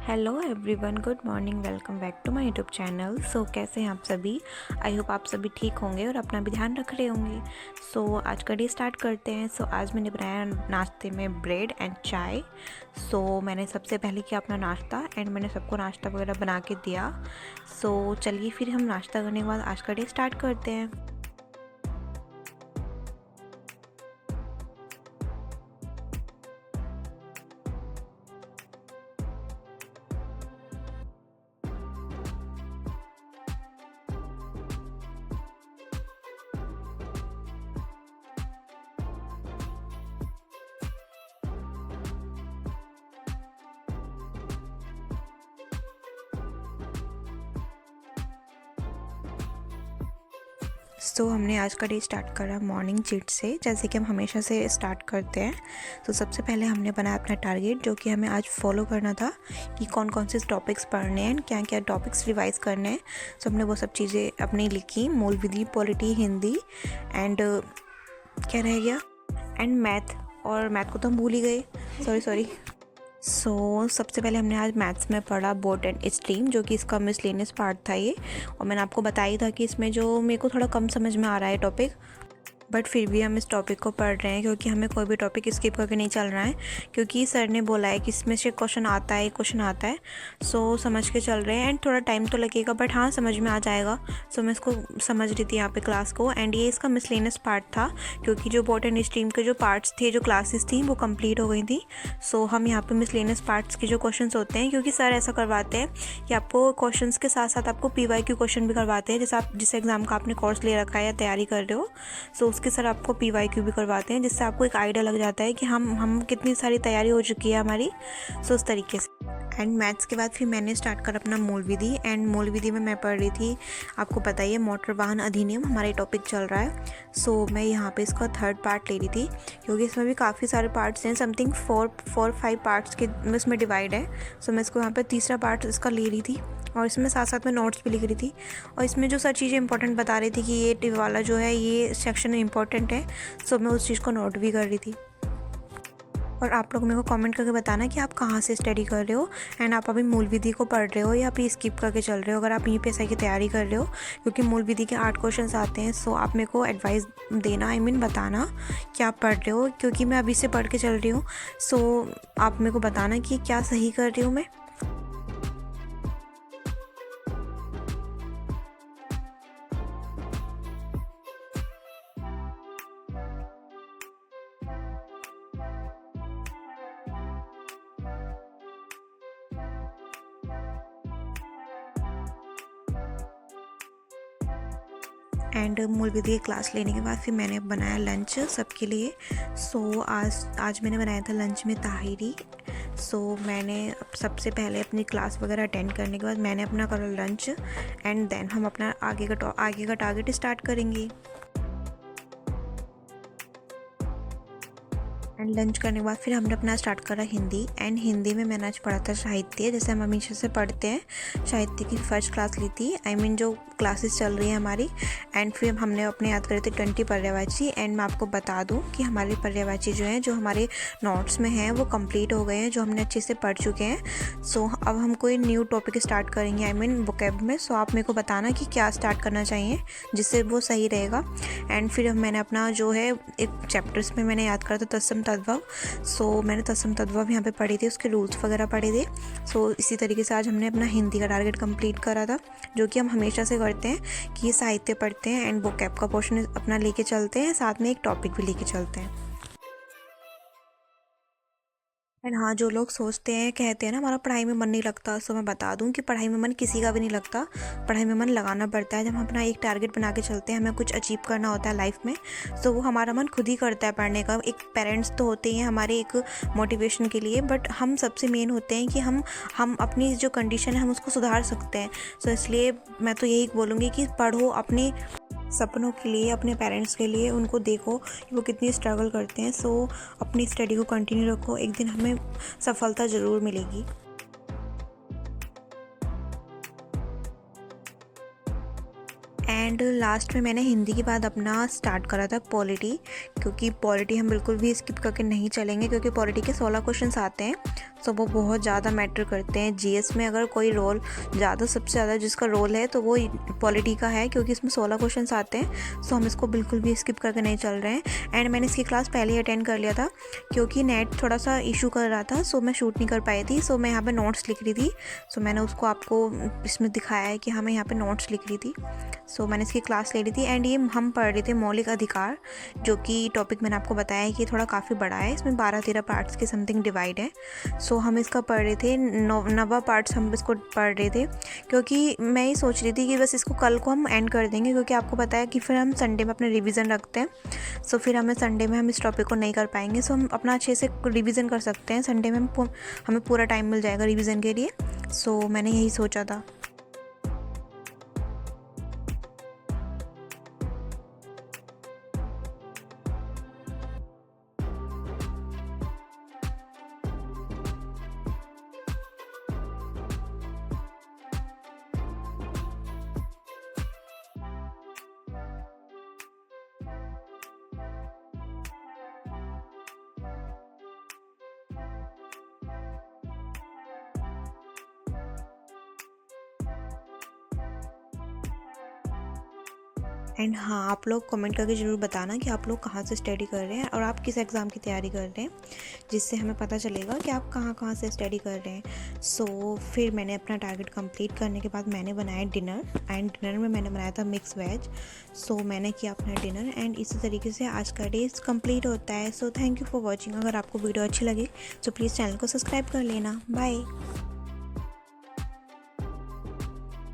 Hello everyone, good morning, welcome back to my YouTube channel. कैसे हैं आप सभी? आई होप आप सभी ठीक होंगे और अपना भी ध्यान रख रहे होंगे। आज का डे स्टार्ट करते हैं। आज मैंने बनाया नाश्ते में ब्रेड एंड चाय। मैंने सबसे पहले किया अपना नाश्ता एंड मैंने सबको नाश्ता वगैरह बना के दिया। चलिए फिर हम नाश्ता करने के बाद आज का डे स्टार्ट करते हैं। हमने आज का डे स्टार्ट करा मॉर्निंग चिट से, जैसे कि हम हमेशा से स्टार्ट करते हैं। सबसे पहले हमने बनाया अपना टारगेट, जो कि हमें आज फॉलो करना था कि कौन कौन से टॉपिक्स पढ़ने हैं, क्या क्या टॉपिक्स रिवाइज करने हैं। हमने वो सब चीज़ें अपनी लिखी, मूल विधि, पॉलिटी, हिंदी एंड क्या रह गया, एंड मैथ। और मैथ को तो हम भूल ही गए, सॉरी। सबसे पहले हमने आज मैथ्स में पढ़ा बोट एंड स्ट्रीम, जो कि इसका मिसलेनियस पार्ट था ये। और मैंने आपको बताया था कि इसमें जो मेरे को थोड़ा कम समझ में आ रहा है टॉपिक, बट फिर भी हम इस टॉपिक को पढ़ रहे हैं क्योंकि हमें कोई भी टॉपिक स्किप करके नहीं चल रहा है, क्योंकि सर ने बोला है कि इसमें से क्वेश्चन आता है, समझ के चल रहे हैं। एंड थोड़ा टाइम तो लगेगा, बट हाँ समझ में आ जाएगा। मैं इसको समझ रही थी यहाँ पे क्लास को। एंड ये इसका मिसलेनियस पार्ट था, क्योंकि जो बोट एंड स्ट्रीम के जो पार्ट्स थे, जो क्लासेस थी, वो कंप्लीट हो गई थी। हम यहाँ पे मिसलेनियस पार्ट्स के जो क्वेश्चन होते हैं, क्योंकि सर ऐसा करवाते हैं कि आपको क्वेश्चन के साथ साथ आपको PYQ क्वेश्चन भी करवाते हैं। जैसे आप जिस एग्ज़ाम का आपने कोर्स ले रखा है या तैयारी कर रहे हो, उसके सर आपको PYQ भी करवाते हैं, जिससे आपको एक आइडिया लग जाता है कि हम कितनी सारी तैयारी हो चुकी है हमारी। उस तरीके से। एंड मैथ्स के बाद फिर मैंने स्टार्ट कर अपना मूल विधि। एंड मूल विधि में मैं पढ़ रही थी, आपको पता ही है, मोटर वाहन अधिनियम हमारे टॉपिक चल रहा है। मैं यहाँ पे इसका थर्ड पार्ट ले रही थी, क्योंकि इसमें भी काफ़ी सारे पार्ट्स हैं, समथिंग 4-5 पार्ट्स के इसमें डिवाइड है। मैं इसको यहाँ पे तीसरा पार्ट इसका ले रही थी, और इसमें साथ साथ में नोट्स भी लिख रही थी। और इसमें जो सर चीज़ें इंपॉर्टेंट बता रही थी कि ये वाला जो है ये सेक्शन इंपॉर्टेंट है, मैं उस चीज़ को नोट भी कर रही थी। और आप लोग मेरे को कमेंट करके बताना कि आप कहाँ से स्टडी कर रहे हो, एंड आप अभी मूल विधि को पढ़ रहे हो या फिर स्किप करके चल रहे हो। अगर आप UPSI की तैयारी कर रहे हो, क्योंकि मूल विधि के 8 क्वेश्चन आते हैं, आप मेरे को एडवाइस देना, बताना कि आप पढ़ रहे हो, क्योंकि मैं अभी से पढ़ के चल रही हूँ। आप मेरे को बताना कि क्या सही कर रही हूँ मैं। एंड मूल विधि की क्लास लेने के बाद फिर मैंने बनाया लंच सबके लिए। आज मैंने बनाया था लंच में ताहिरी। मैंने सबसे पहले अपनी क्लास वगैरह अटेंड करने के बाद मैंने अपना करा लंच, एंड देन हम अपना आगे का टारगेट स्टार्ट करेंगे। एंड लंच करने के बाद फिर हमने अपना स्टार्ट करा हिंदी। एंड हिंदी में मैंने आज पढ़ा था साहित्य, जैसे हम हमेशा से पढ़ते हैं। साहित्य की फर्स्ट क्लास ली थी, जो क्लासेस चल रही है हमारी। एंड फिर हमने अपने याद करे थे 20 पर्यायवाची। एंड मैं आपको बता दूं कि हमारे पर्यायवाची जो हैं, जो हमारे नोट्स में हैं, वो कंप्लीट हो गए हैं, जो हमने अच्छे से पढ़ चुके हैं। अब हम कोई न्यू टॉपिक स्टार्ट करेंगे, वोकैब में। आप मेरे को बताना कि क्या स्टार्ट करना चाहिए, जिससे वो सही रहेगा। एंड फिर मैंने अपना जो है एक चैप्टर्स में मैंने याद करा था तत्सम तद्भव। मैंने तत्सम तद्भव यहाँ पे पढ़ी थी, उसके रूल्स वगैरह पढ़े थे। इसी तरीके से आज हमने अपना हिंदी का टारगेट कंप्लीट करा था, जो कि हम हमेशा से करते हैं कि ये साहित्य पढ़ते हैं एंड वोकैब का पोर्शन अपना लेके चलते हैं, साथ में एक टॉपिक भी लेके चलते हैं। एंड हाँ, जो लोग सोचते हैं, कहते हैं ना हमारा पढ़ाई में मन नहीं लगता, मैं बता दूं कि पढ़ाई में मन किसी का भी नहीं लगता। पढ़ाई में मन लगाना पड़ता है। जब हम अपना एक टारगेट बना के चलते हैं, हमें कुछ अचीव करना होता है लाइफ में, वो हमारा मन खुद ही करता है पढ़ने का। एक पेरेंट्स तो होते ही हैं हमारे एक मोटिवेशन के लिए, बट हम सबसे मेन होते हैं कि हम अपनी जो कंडीशन है हम उसको सुधार सकते हैं। इसलिए मैं तो यही बोलूँगी कि पढ़ो, अपने सपनों के लिए, अपने पेरेंट्स के लिए, उनको देखो कि वो कितनी स्ट्रगल करते हैं। अपनी स्टडी को कंटिन्यू रखो, एक दिन हमें सफलता ज़रूर मिलेगी। एंड लास्ट में मैंने हिंदी के बाद अपना स्टार्ट करा था पॉलिटी, क्योंकि पॉलिटी हम बिल्कुल भी स्किप करके नहीं चलेंगे, क्योंकि पॉलिटी के 16 क्वेश्चन आते हैं। सो वो बहुत ज़्यादा मैटर करते हैं। जीएस में अगर कोई रोल सबसे ज़्यादा जिसका रोल है तो वो पॉलिटी का है, क्योंकि इसमें 16 क्वेश्चंस आते हैं। सो हम इसको बिल्कुल भी स्किप करके नहीं चल रहे हैं। एंड मैंने इसकी क्लास पहले ही अटेंड कर लिया था, क्योंकि नेट थोड़ा सा इशू कर रहा था, सो मैं शूट नहीं कर पाई थी। सो मैं यहाँ पे नोट्स लिख रही थी। सो मैंने उसको आपको इसमें दिखाया है कि हाँ मैं यहाँ पे नोट्स लिख रही थी। सो मैंने इसकी क्लास ले ली थी। एंड ये हम पढ़ रहे थे मौलिक अधिकार, जो कि टॉपिक मैंने आपको बताया है कि थोड़ा काफ़ी बड़ा है, इसमें 12-13 पार्ट्स के समथिंग डिवाइड है। सो हम इसका पढ़ रहे थे, 9 पार्ट्स हम इसको पढ़ रहे थे, क्योंकि मैं ये सोच रही थी कि बस इसको कल को हम एंड कर देंगे, क्योंकि आपको पता है कि फिर हम संडे में अपने रिवीजन रखते हैं। सो फिर हमें संडे में हम इस टॉपिक को नहीं कर पाएंगे। सो हम अपना अच्छे से रिवीजन कर सकते हैं संडे में, हमें पूरा टाइम मिल जाएगा रिवीजन के लिए। सो मैंने यही सोचा था। एंड हाँ, आप लोग कमेंट करके ज़रूर बताना कि आप लोग कहाँ से स्टडी कर रहे हैं और आप किस एग्ज़ाम की तैयारी कर रहे हैं, जिससे हमें पता चलेगा कि आप कहाँ कहाँ से स्टडी कर रहे हैं। सो फिर मैंने अपना टारगेट कंप्लीट करने के बाद मैंने बनाया डिनर, एंड डिनर में मैंने बनाया था मिक्स वेज। सो मैंने किया अपना डिनर, एंड इसी तरीके से आज का डे कंप्लीट होता है। So thank you for watching. अगर आपको वीडियो अच्छी लगी तो प्लीज़ चैनल को सब्सक्राइब कर लेना। बाय।